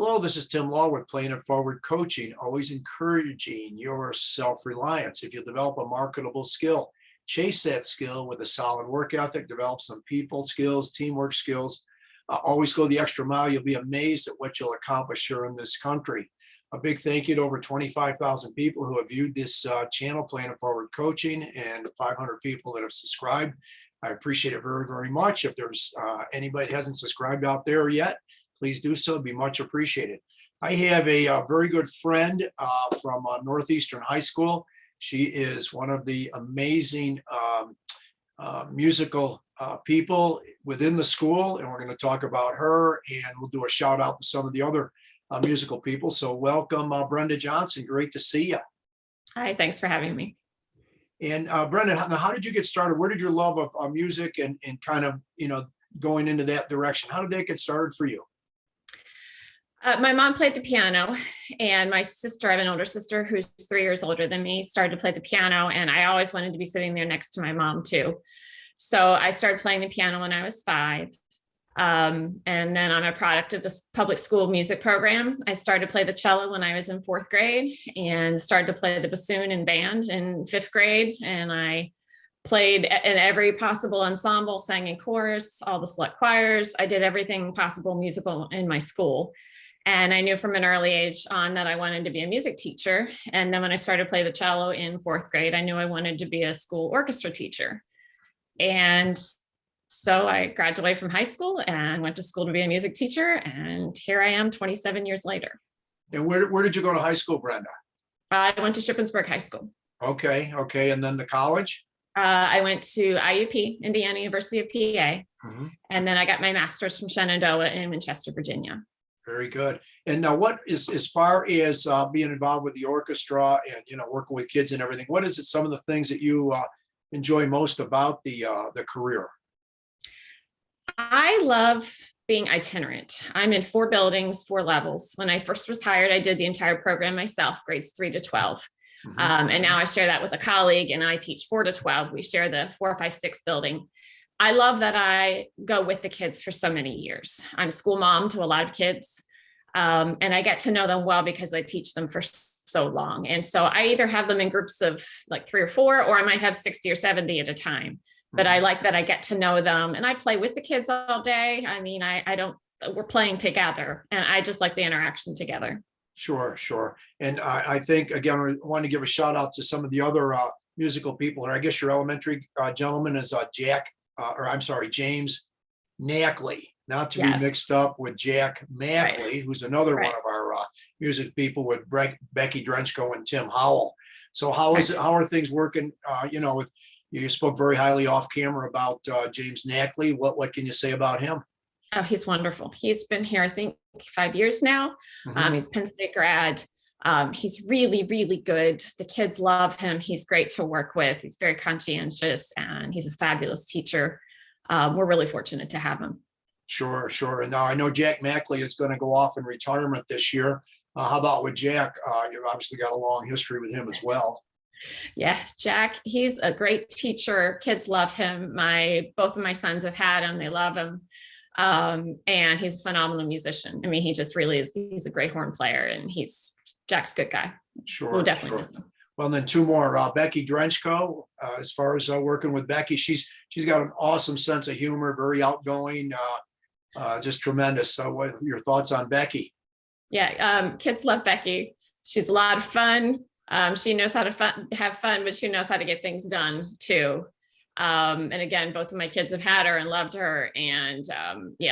Hello, this is Tim Law with Playing It Forward Coaching, always encouraging your self-reliance. If you develop a marketable skill, chase that skill with a solid work ethic, develop some people skills, teamwork skills, always go the extra mile. You'll be amazed at what you'll accomplish here in this country. A big thank you to over 25,000 people who have viewed this channel, Playing It Forward Coaching, and 500 people that have subscribed. I appreciate it very, very much. If there's anybody that hasn't subscribed out there yet, please do so. It'd be much appreciated. I have a very good friend from Northeastern High School. She is one of the amazing musical people within the school, and we're going to talk about her, and we'll do a shout out to some of the other musical people. So welcome, Brenda Johnson. Great to see you. Hi, thanks for having me. And Brenda, how did you get started? Where did your love of music and kind of, going into that direction? How did that get started for you? My mom played the piano, and my sister, I have an older sister who's 3 years older than me, started to play the piano, and I always wanted to be sitting there next to my mom too. So I started playing the piano when I was 5. And then I'm a product of this public school music program. I started to play the cello when I was in 4th grade and started to play the bassoon in band in 5th grade. And I played in every possible ensemble, sang in chorus, all the select choirs. I did everything possible musical in my school. And I knew from an early age on that I wanted to be a music teacher. And then when I started to play the cello in 4th grade, I knew I wanted to be a school orchestra teacher. And so I graduated from high school and went to school to be a music teacher. And here I am 27 years later. And where did you go to high school, Brenda? I went to Shippensburg High School. Okay. And then the college? I went to IUP, Indiana University of PA. Mm-hmm. And then I got my master's from Shenandoah in Winchester, Virginia. Very good. And now what is, as far as being involved with the orchestra and, working with kids and everything, what is it, some of the things that you enjoy most about the career? I love being itinerant. I'm in 4 buildings, 4 levels. When I first was hired, I did the entire program myself, grades 3 to 12. Mm-hmm. And now I share that with a colleague, and I teach 4 to 12. We share the 4, 5, 6 building. I love that I go with the kids for so many years. I'm school mom to a lot of kids, and I get to know them well because I teach them for so long. And so I either have them in groups of like 3 or 4, or I might have 60 or 70 at a time. But I like that I get to know them, and I play with the kids all day. I mean, we're playing together, and I just like the interaction together. Sure. And I think, again, I want to give a shout out to some of the other musical people. I guess your elementary gentleman is James Nackley, not to be mixed up with Jackckley, right, who's another one of our music people with Becky, Drenchko, and Tim Howell. So how are things working? You spoke very highly off camera about James Nackley. What can you say about him? Oh, he's wonderful. He's been here, I think, 5 years now. Mm-hmm. He's Penn State grad. He's really, really good. The kids love him. He's great to work with. He's very conscientious, and he's a fabulous teacher. We're really fortunate to have him. Sure. And now I know Jack Mackley is going to go off in retirement this year. How about with Jack? You've obviously got a long history with him as well. Yeah, Jack, he's a great teacher. Kids love him. Both of my sons have had him. They love him. And he's a phenomenal musician. I mean, he just really is. He's a great horn player, and Jack's a good guy. Sure. We'll definitely. Sure. Well, and then 2 more, Becky Drenchko, as far as working with Becky, she's got an awesome sense of humor, very outgoing, just tremendous. So what are your thoughts on Becky? Yeah. Kids love Becky. She's a lot of fun. She knows how to have fun, but she knows how to get things done too. And again, both of my kids have had her and loved her. And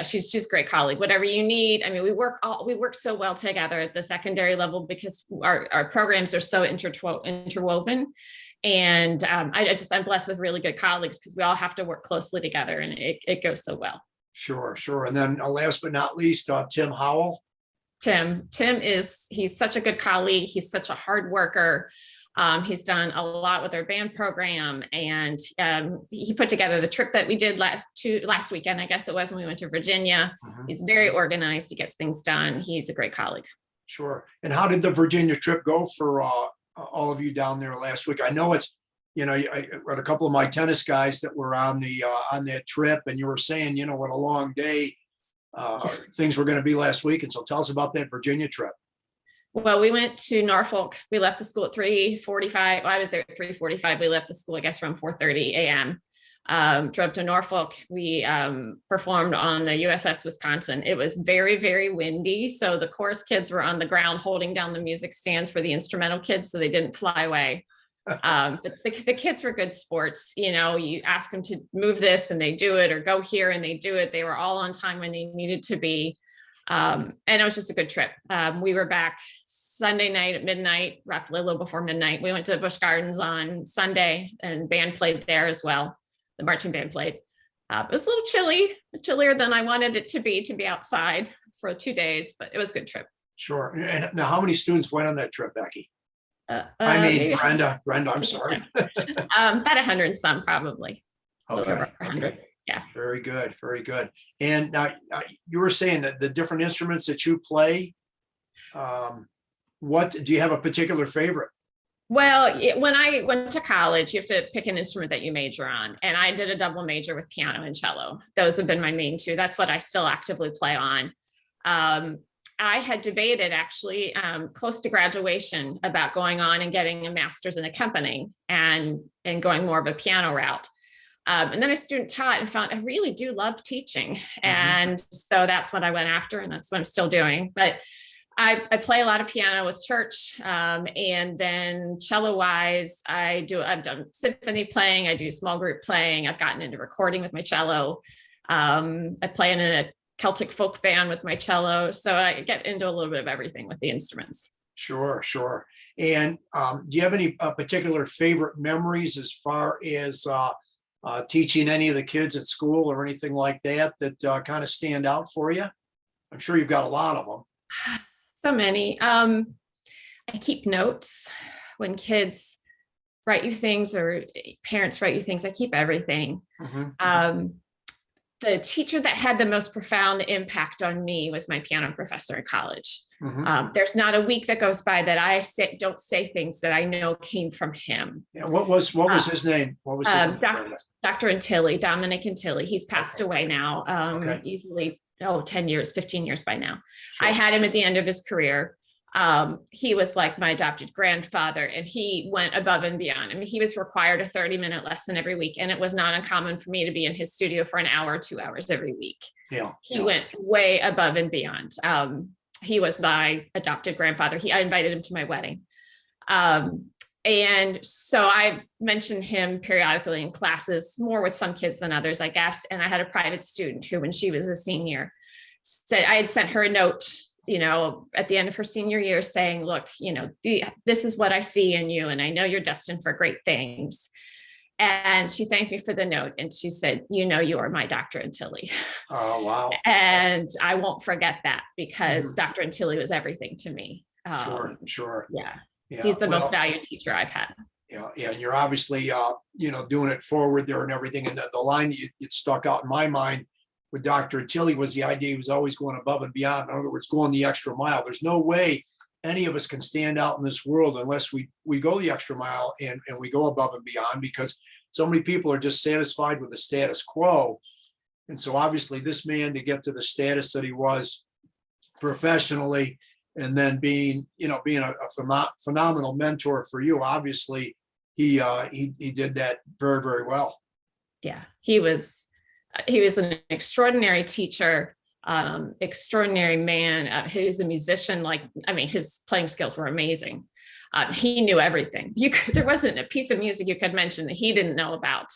she's just a great colleague. Whatever you need. I mean, we work so well together at the secondary level because our programs are so interwoven. And I'm blessed with really good colleagues because we all have to work closely together, and it goes so well. Sure. And then last but not least, Tim Howell. Tim he's such a good colleague. He's such a hard worker. He's done a lot with our band program, and he put together the trip that we did last weekend, I guess it was, when we went to Virginia. Mm-hmm. He's very organized. He gets things done. He's a great colleague. Sure. And how did the Virginia trip go for all of you down there last week? I know it's, I read a couple of my tennis guys that were on that trip, and you were saying, what a long day things were going to be last week. And so tell us about that Virginia trip. Well, we went to Norfolk. We left the school at 3:45. Well, I was there at 3:45. We left the school, I guess, around 4:30 a.m. Drove to Norfolk. We performed on the USS Wisconsin. It was very, very windy. So the chorus kids were on the ground holding down the music stands for the instrumental kids so they didn't fly away. But the kids were good sports. You know, you ask them to move this and they do it, or go here and they do it. They were all on time when they needed to be. And it was just a good trip. We were back Sunday night at midnight, roughly a little before midnight. We went to Busch Gardens on Sunday, and band played there as well. The marching band played. It was a little chilly, chillier than I wanted it to be outside for 2 days, but it was a good trip. Sure. And now, how many students went on that trip, Becky? Brenda, I'm sorry. About 100 and some, probably. Okay. Yeah. Very good. Very good. And now you were saying that the different instruments that you play, what do you have a particular favorite? Well, when I went to college, you have to pick an instrument that you major on. And I did a double major with piano and cello. Those have been my main two. That's what I still actively play on. I had debated actually close to graduation about going on and getting a master's in accompanying and going more of a piano route. And then I student taught and found I really do love teaching. Mm-hmm. And so that's what I went after, and that's what I'm still doing. But I play a lot of piano with church, and then cello wise, I've done symphony playing, I do small group playing, I've gotten into recording with my cello. I play in a Celtic folk band with my cello. So I get into a little bit of everything with the instruments. Sure. And do you have any particular favorite memories as far as teaching any of the kids at school or anything like that kind of stand out for you? I'm sure you've got a lot of them. So many. I keep notes when kids write you things or parents write you things. I keep everything. Mm-hmm. The teacher that had the most profound impact on me was my piano professor in college. Mm-hmm. There's not a week that goes by that I don't say things that I know came from him. Yeah. What was his name? What was his name? Dr. Antilli, Dominic Antilli. He's passed away now. Easily 10 years, 15 years by now. Sure. I had him at the end of his career. He was like my adopted grandfather, and he went above and beyond. I mean, he was required a 30-minute lesson every week, and it was not uncommon for me to be in his studio for an hour, 2 hours every week. He went way above and beyond. He was my adopted grandfather. I invited him to my wedding. And so I've mentioned him periodically in classes, more with some kids than others, I guess. And I had a private student who, when she was a senior, said I had sent her a note, at the end of her senior year saying, look, this is what I see in you, and I know you're destined for great things. And she thanked me for the note. And she said, you are my Dr. Antilli. Oh, wow. And I won't forget that, because Dr. Antilli was everything to me. Sure. Yeah. He's the most valued teacher I've had. Yeah. And you're obviously, doing it forward there and everything. And the line it stuck out in my mind with Dr. Antilli was the idea he was always going above and beyond. In other words, going the extra mile. There's no way any of us can stand out in this world unless we go the extra mile and we go above and beyond, because so many people are just satisfied with the status quo. And so obviously this man, to get to the status that he was professionally, and then being a phenomenal mentor for you, obviously he did that very, very well. Yeah, he was an extraordinary teacher, extraordinary man. He was a musician. His playing skills were amazing. He knew everything. There wasn't a piece of music you could mention that he didn't know about.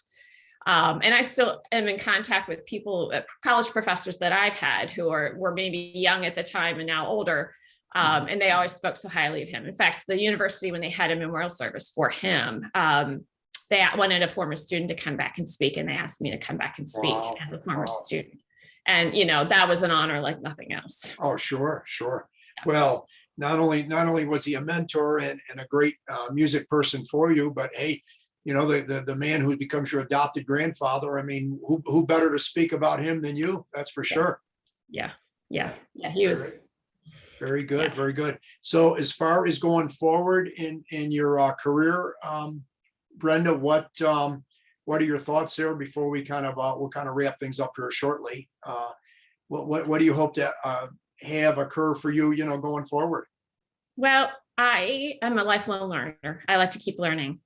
And I still am in contact with people, college professors that I've had who were maybe young at the time and now older. And they always spoke so highly of him. In fact, the university, when they had a memorial service for him, they wanted a former student to come back and speak, and they asked me to come back and speak as a former student. And, that was an honor like nothing else. Oh, sure. Yeah. Well, not only was he a mentor and a great music person for you, but hey, the man who becomes your adopted grandfather, I mean, who better to speak about him than you? That's for sure. Yeah. He was. Very good. Yeah. Very good. So as far as going forward in your career, Brenda, what are your thoughts there before we we'll kind of wrap things up here shortly? what do you hope to have occur for you, going forward? Well, I am a lifelong learner. I like to keep learning.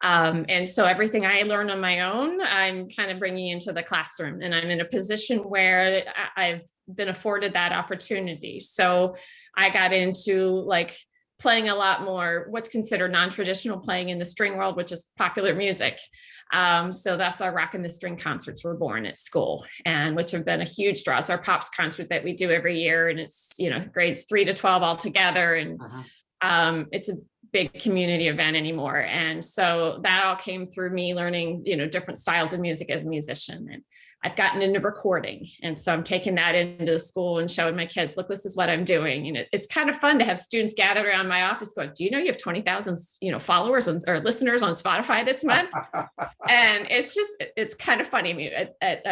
And so everything I learn on my own, I'm kind of bringing into the classroom, and I'm in a position where I've been afforded that opportunity. So I got into like playing a lot more what's considered non-traditional playing in the string world, which is popular music. So that's our Rock and the String concerts were born at school, and which have been a huge draw. It's our Pops concert that we do every year, and it's, grades 3 to 12 all together. And it's a big community event anymore. And so that all came through me learning, different styles of music as a musician. And I've gotten into recording. And so I'm taking that into the school and showing my kids, look, this is what I'm doing. And it's kind of fun to have students gathered around my office going, do you know you have 20,000, followers or listeners on Spotify this month? And it's kind of funny. I mean, at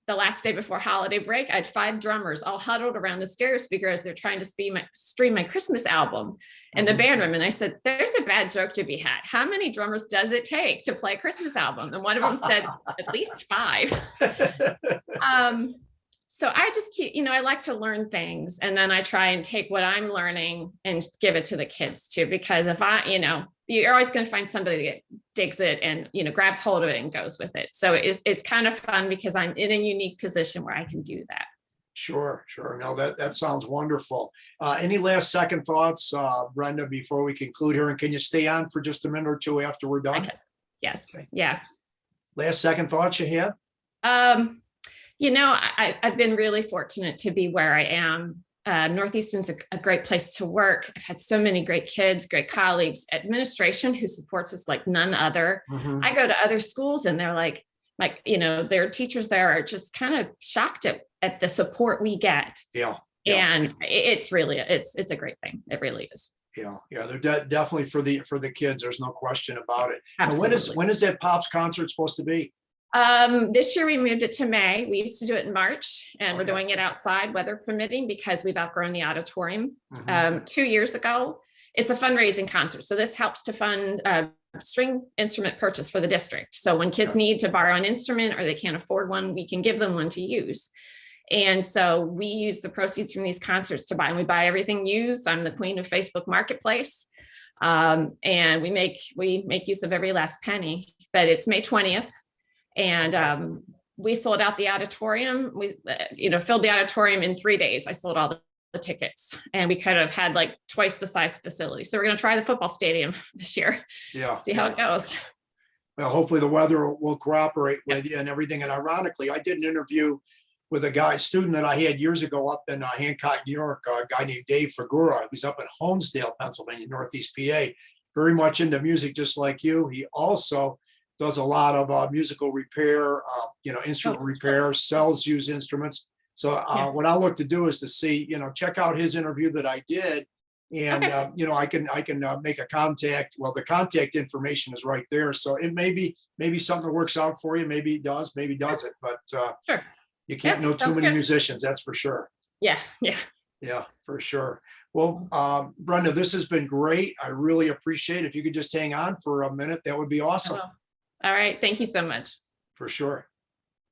the last day before holiday break, I had 5 drummers all huddled around the stereo speaker as they're trying to stream my Christmas album in the band room. And I said, there's a bad joke to be had. How many drummers does it take to play a Christmas album? And one of them said, at least 5. So I just keep, I like to learn things. And then I try and take what I'm learning and give it to the kids too, because if you're always going to find somebody that digs it and, grabs hold of it and goes with it. So it's kind of fun because I'm in a unique position where I can do that. Sure. No, that sounds wonderful. Any last second thoughts, Brenda, before we conclude here? And can you stay on for just a minute or two after we're done? Yes. Okay. Yeah. Last second thoughts you have? I've been really fortunate to be where I am. Northeastern's a great place to work. I've had so many great kids, great colleagues, administration who supports us like none other. I go to other schools and they're like, their teachers there are just kind of shocked at the support we get. Yeah. And it's really, it's a great thing. It really is. Yeah. They're definitely for the kids. There's no question about it. Absolutely. When is that Pops concert supposed to be? This year we moved it to May. We used to do it in March, and we're doing it outside, weather permitting, because we've outgrown the auditorium. 2 years ago, it's a fundraising concert. So this helps to fund string instrument purchase for the district. So when kids need to borrow an instrument or they can't afford one, we can give them one to use. And so we use the proceeds from these concerts to buy, and we buy everything used. I'm the queen of Facebook Marketplace. And we make use of every last penny, but it's May 20th. And we sold out the auditorium. We, filled the auditorium in 3 days. I sold all the tickets, and we could have had like twice the size facility. So we're going to try the football stadium this year. Yeah. See how it goes. Well, hopefully the weather will cooperate with you and everything. And ironically, I did an interview with a student that I had years ago up in Hancock, New York, a guy named Dave Fagura. He's up in Homesdale, Pennsylvania, Northeast PA, very much into music, just like you. He also does a lot of musical repair, instrument repair, sells used instruments. So what I'll look to do is to see, check out his interview that I did. And, I can make a contact. Well, the contact information is right there. So it maybe something that works out for you. Maybe it does, maybe doesn't. But sure. You can't know too many musicians. That's for sure. Yeah, for sure. Well, Brenda, this has been great. I really appreciate it. If you could just hang on for a minute, that would be awesome. All right. Thank you so much. For sure.